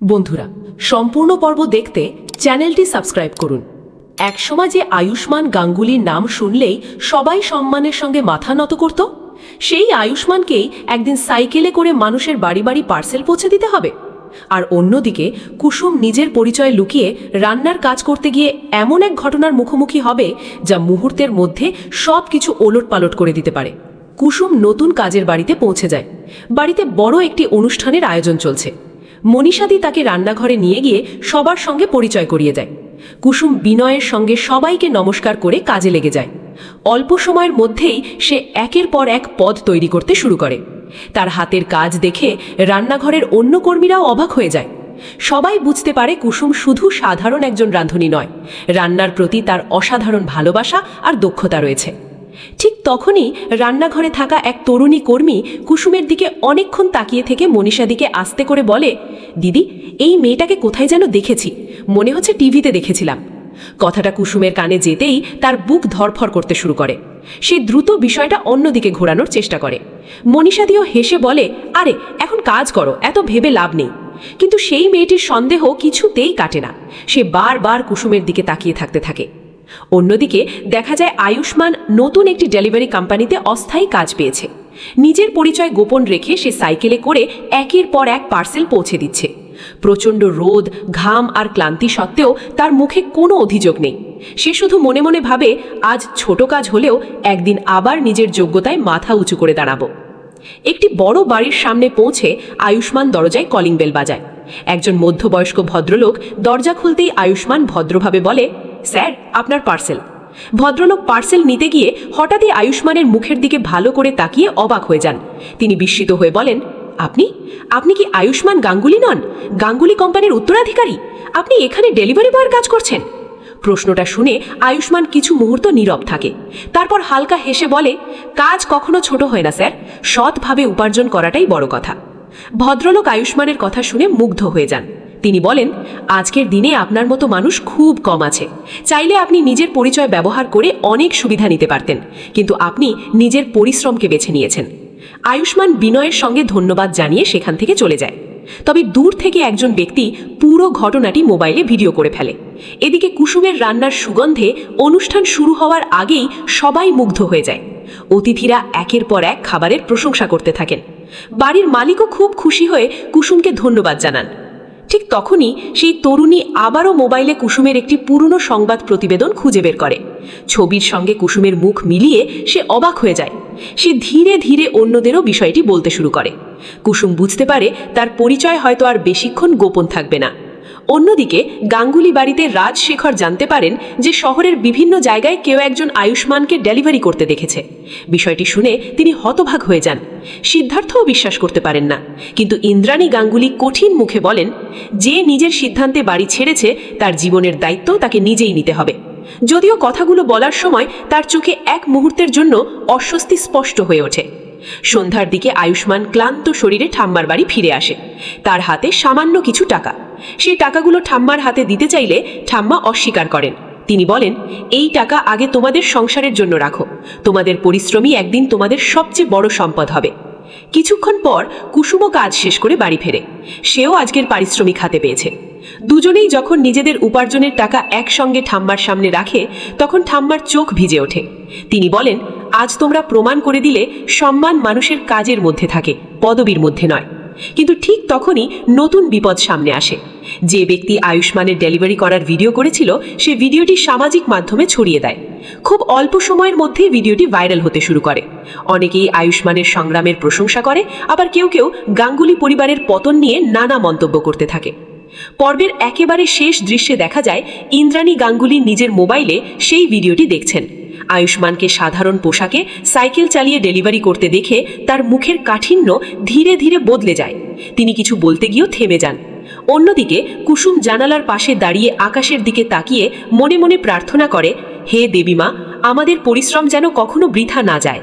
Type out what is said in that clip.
বন্ধুরা, সম্পূর্ণ পর্ব দেখতে চ্যানেলটি সাবস্ক্রাইব করুন। একসময় যে আয়ুষ্মান গাঙ্গুলির নাম শুনলেই সবাই সম্মানের সঙ্গে মাথা নত করত, সেই আয়ুষ্মানকেই একদিন সাইকেলে করে মানুষের বাড়ি বাড়ি পার্সেল পৌঁছে দিতে হবে। আর অন্যদিকে কুসুম নিজের পরিচয় লুকিয়ে রান্নার কাজ করতে গিয়ে এমন এক ঘটনার মুখোমুখি হবে যা মুহূর্তের মধ্যে সব কিছু ওলটপালট করে দিতে পারে। কুসুম নতুন কাজের বাড়িতে পৌঁছে যায়। বাড়িতে বড় একটি অনুষ্ঠানের আয়োজন চলছে। মনীষাদি তাকে রান্নাঘরে নিয়ে গিয়ে সবার সঙ্গে পরিচয় করিয়ে দেয়। কুসুম বিনয়ের সঙ্গে সবাইকে নমস্কার করে কাজে লেগে যায়। অল্প সময়ের মধ্যেই সে একের পর এক পদ তৈরি করতে শুরু করে। তার হাতের কাজ দেখে রান্নাঘরের অন্য কর্মীরাও অবাক হয়ে যায়। সবাই বুঝতে পারে কুসুম শুধু সাধারণ একজন রাঁধুনি নয়, রান্নার প্রতি তার অসাধারণ ভালোবাসা আর দক্ষতা রয়েছে। ঠিক তখনই রান্নাঘরে থাকা এক তরুণী কর্মী কুসুমের দিকে অনেকক্ষণ তাকিয়ে থেকে মনীষাদিকে আস্তে করে বলে, দিদি, এই মেয়েটাকে কোথায় যেন দেখেছি, মনে হচ্ছে টিভিতে দেখেছিলাম। কথাটা কুসুমের কানে যেতেই তার বুক ধরফর করতে শুরু করে। সে দ্রুত বিষয়টা অন্যদিকে ঘোরানোর চেষ্টা করে। মনীষাদিও হেসে বলে, আরে এখন কাজ করো, এত ভেবে লাভ নেই। কিন্তু সেই মেয়েটির সন্দেহ কিছুতেই কাটে না। সে বারবার কুসুমের দিকে তাকিয়ে থাকতে থাকে। অন্যদিকে দেখা যায় আয়ুষ্মান নতুন একটি ডেলিভারি কোম্পানিতে অস্থায়ী কাজ পেয়েছে। নিজের পরিচয় গোপন রেখে সে সাইকেলে করে একের পর এক পার্সেল পৌঁছে দিচ্ছে। প্রচণ্ড রোদ, ঘাম আর ক্লান্তি সত্ত্বেও তার মুখে কোনো অভিযোগ নেই। সে শুধু মনে মনে ভাবে, আজ ছোট কাজ হলেও একদিন আবার নিজের যোগ্যতায় মাথা উঁচু করে দাঁড়াবো। একটি বড় বাড়ির সামনে পৌঁছে আয়ুষ্মান দরজায় কলিং বেল বাজায়। একজন মধ্যবয়স্ক ভদ্রলোক দরজা খুলতেই আয়ুষ্মান ভদ্রভাবে বলে, স্যার, আপনার পার্সেল। ভদ্রলোক পার্সেল নিতে গিয়ে হঠাৎই আয়ুষ্মানের মুখের দিকে ভালো করে তাকিয়ে অবাক হয়ে যান। তিনি বিস্মিত হয়ে বলেন, আপনি কি আয়ুষ্মান গাঙ্গুলি নন? গাঙ্গুলি কোম্পানির উত্তরাধিকারী? আপনি এখানে ডেলিভারি বয়ের কাজ করছেন? প্রশ্নটা শুনে আয়ুষ্মান কিছু মুহূর্ত নীরব থাকে। তারপর হালকা হেসে বলে, কাজ কখনো ছোট হয় না স্যার, সৎভাবে উপার্জন করাটাই বড় কথা। ভদ্রলোক আয়ুষ্মানের কথা শুনে মুগ্ধ হয়ে যান। তিনি বলেন, আজকের দিনে আপনার মতো মানুষ খুব কম আছে। চাইলে আপনি নিজের পরিচয় ব্যবহার করে অনেক সুবিধা নিতে পারতেন, কিন্তু আপনি নিজের পরিশ্রমকে বেছে নিয়েছেন। আয়ুষ্মান বিনয়ের সঙ্গে ধন্যবাদ জানিয়ে সেখান থেকে চলে যায়। তবে দূর থেকে একজন ব্যক্তি পুরো ঘটনাটি মোবাইলে ভিডিও করে ফেলে। এদিকে কুসুমের রান্নার সুগন্ধে অনুষ্ঠান শুরু হওয়ার আগেই সবাই মুগ্ধ হয়ে যায়। অতিথিরা একের পর এক খাবারের প্রশংসা করতে থাকেন। বাড়ির মালিকও খুব খুশি হয়ে কুসুমকে ধন্যবাদ জানান। ঠিক তখনই সেই তরুণী আবারও মোবাইলে কুসুমের একটি পুরনো সংবাদ প্রতিবেদন খুঁজে বের করে। ছবির সঙ্গে কুসুমের মুখ মিলিয়ে সে অবাক হয়ে যায়। সে ধীরে ধীরে অন্যদেরও বিষয়টি বলতে শুরু করে। কুসুম বুঝতে পারে তার পরিচয় হয়তো আর বেশিক্ষণ গোপন থাকবে না। অন্যদিকে গাঙ্গুলি বাড়িতে রাজশেখর জানতে পারেন যে শহরের বিভিন্ন জায়গায় কেউ একজন আয়ুষ্মানকে ডেলিভারি করতে দেখেছে। বিষয়টি শুনে তিনি হতবাক হয়ে যান। সিদ্ধার্থও বিশ্বাস করতে পারেন না, কিন্তু ইন্দ্রাণী গাঙ্গুলি কঠিন মুখে বলেন, যে নিজের সিদ্ধান্তে বাড়ি ছেড়েছে তার জীবনের দায়িত্ব তাকে নিজেই নিতে হবে। যদিও কথাগুলো বলার সময় তার চোখে এক মুহূর্তের জন্য অস্বস্তি স্পষ্ট হয়ে ওঠে। সন্ধ্যার দিকে আয়ুষ্মান ক্লান্ত শরীরে ঠাম্মার বাড়ি ফিরে আসে। তার হাতে সামান্য কিছু টাকা। সেই টাকাগুলো ঠাম্মার হাতে দিতে চাইলে ঠাম্মা অস্বীকার করেন। তিনি বলেন, এই টাকা আগে তোমাদের সংসারের জন্য রাখো, তোমাদের পরিশ্রমই একদিন তোমাদের সবচেয়ে বড় সম্পদ হবে। কিছুক্ষণ পর কুসুমও কাজ শেষ করে বাড়ি ফেরে। সেও আজকের পারিশ্রমিক হাতে পেয়েছে। দুজনেই যখন নিজেদের উপার্জনের টাকা একসঙ্গে ঠাম্মার সামনে রাখে, তখন ঠাম্মার চোখ ভিজে ওঠে। তিনি বলেন, আজ তোমরা প্রমাণ করে দিলে সম্মান মানুষের কাজের মধ্যে থাকে, পদবীর মধ্যে নয়। কিন্তু ঠিক তখনই নতুন বিপদ সামনে আসে। যে ব্যক্তি আয়ুষ্মানের ডেলিভারি করার ভিডিও করেছিল, সে ভিডিওটি সামাজিক মাধ্যমে ছড়িয়ে দেয়। খুব অল্প সময়ের মধ্যেই ভিডিওটি ভাইরাল হতে শুরু করে। অনেকেই আয়ুষ্মানের সংগ্রামের প্রশংসা করে, আবার কেউ কেউ গাঙ্গুলি পরিবারের পতন নিয়ে নানা মন্তব্য করতে থাকে। পর্বের একেবারে শেষ দৃশ্যে দেখা যায় ইন্দ্রাণী গাঙ্গুলি নিজের মোবাইলে সেই ভিডিওটি দেখছেন। আয়ুষ্মানকে সাধারণ পোশাকে সাইকেল চালিয়ে ডেলিভারি করতে দেখে তার মুখের কাঠিন্য ধীরে ধীরে বদলে যায়। তিনি কিছু বলতে গিয়েও থেমে যান। অন্যদিকে কুসুম জানালার পাশে দাঁড়িয়ে আকাশের দিকে তাকিয়ে মনে মনে প্রার্থনা করে, হে দেবী মা, আমাদের পরিশ্রম যেন কখনো বৃথা না যায়।